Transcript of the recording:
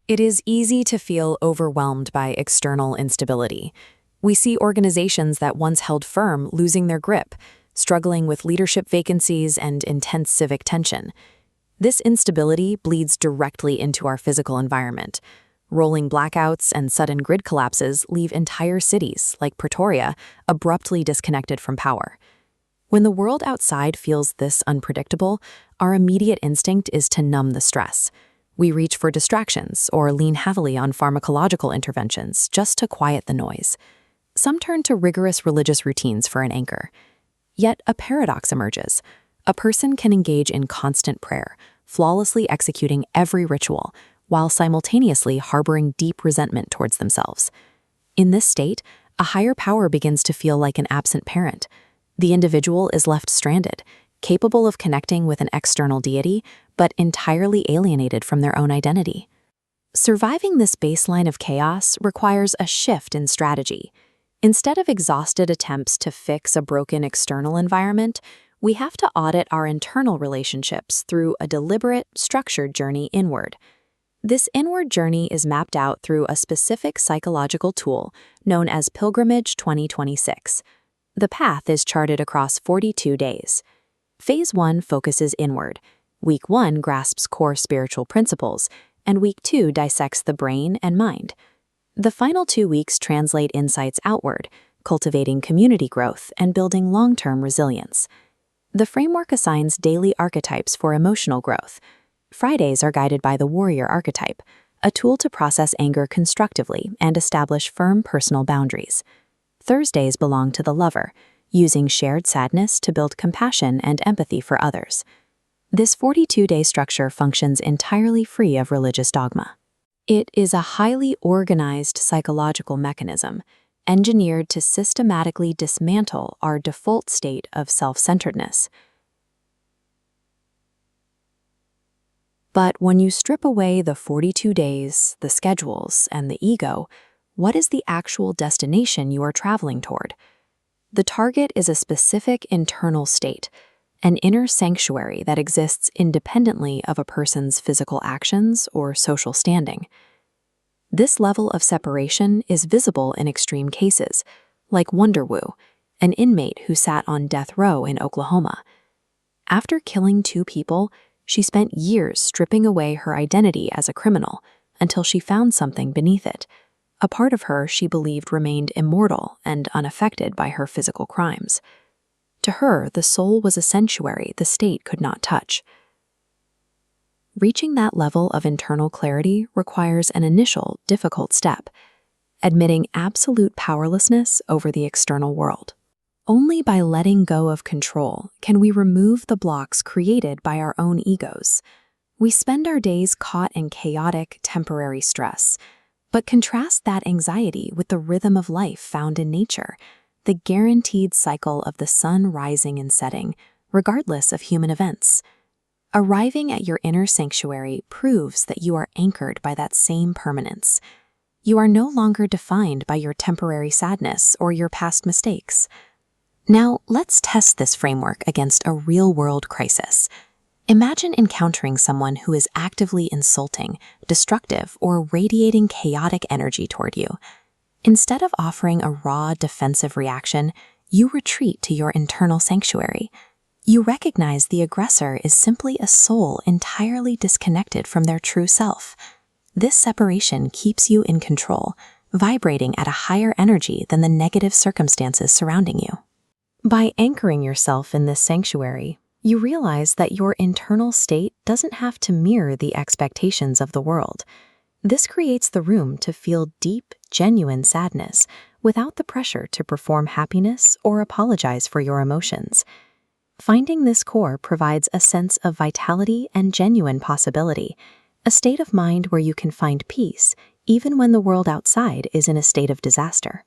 It is easy to feel overwhelmed by external instability. We see organizations that once held firm losing their grip, struggling with leadership vacancies and intense civic tension. This instability bleeds directly into our physical environment. Rolling blackouts and sudden grid collapses leave entire cities, like Pretoria, abruptly disconnected from power. When the world outside feels this unpredictable, our immediate instinct is to numb the stress. We reach for distractions or lean heavily on pharmacological interventions just to quiet the noise. Some turn to rigorous religious routines for an anchor. Yet a paradox emerges. A person can engage in constant prayer, flawlessly executing every ritual, while simultaneously harboring deep resentment towards themselves. In this state, a higher power begins to feel like an absent parent. The individual is left stranded, capable of connecting with an external deity, but entirely alienated from their own identity. Surviving this baseline of chaos requires a shift in strategy. Instead of exhausted attempts to fix a broken external environment, we have to audit our internal relationships through a deliberate, structured journey inward. This inward journey is mapped out through a specific psychological tool known as Pilgrimage 2026. The path is charted across 42 days. Phase 1 focuses inward. Week 1 grasps core spiritual principles, and Week 2 dissects the brain and mind. The final 2 weeks translate insights outward, cultivating community growth and building long-term resilience. The framework assigns daily archetypes for emotional growth. Fridays are guided by the warrior archetype, a tool to process anger constructively and establish firm personal boundaries. Thursdays belong to the lover, using shared sadness to build compassion and empathy for others. This 42-day structure functions entirely free of religious dogma. It is a highly organized psychological mechanism, engineered to systematically dismantle our default state of self-centeredness. But when you strip away the 42 days, the schedules, and the ego, what is the actual destination you are traveling toward? The target is a specific internal state, an inner sanctuary that exists independently of a person's physical actions or social standing. This level of separation is visible in extreme cases, like Wonderwoo, an inmate who sat on death row in Oklahoma. After killing 2 people, she spent years stripping away her identity as a criminal until she found something beneath it, a part of her she believed remained immortal and unaffected by her physical crimes. To her, the soul was a sanctuary the state could not touch. Reaching that level of internal clarity requires an initial, difficult step, admitting absolute powerlessness over the external world. Only by letting go of control can we remove the blocks created by our own egos. We spend our days caught in chaotic, temporary stress, but contrast that anxiety with the rhythm of life found in nature, the guaranteed cycle of the sun rising and setting, regardless of human events. Arriving at your inner sanctuary proves that you are anchored by that same permanence. You are no longer defined by your temporary sadness or your past mistakes. Now, let's test this framework against a real-world crisis. Imagine encountering someone who is actively insulting, destructive, or radiating chaotic energy toward you. Instead of offering a raw, defensive reaction, you retreat to your internal sanctuary. You recognize the aggressor is simply a soul entirely disconnected from their true self. This separation keeps you in control, vibrating at a higher energy than the negative circumstances surrounding you. By anchoring yourself in this sanctuary, you realize that your internal state doesn't have to mirror the expectations of the world. This creates the room to feel deep, genuine sadness without the pressure to perform happiness or apologize for your emotions. Finding this core provides a sense of vitality and genuine possibility, a state of mind where you can find peace even when the world outside is in a state of disaster.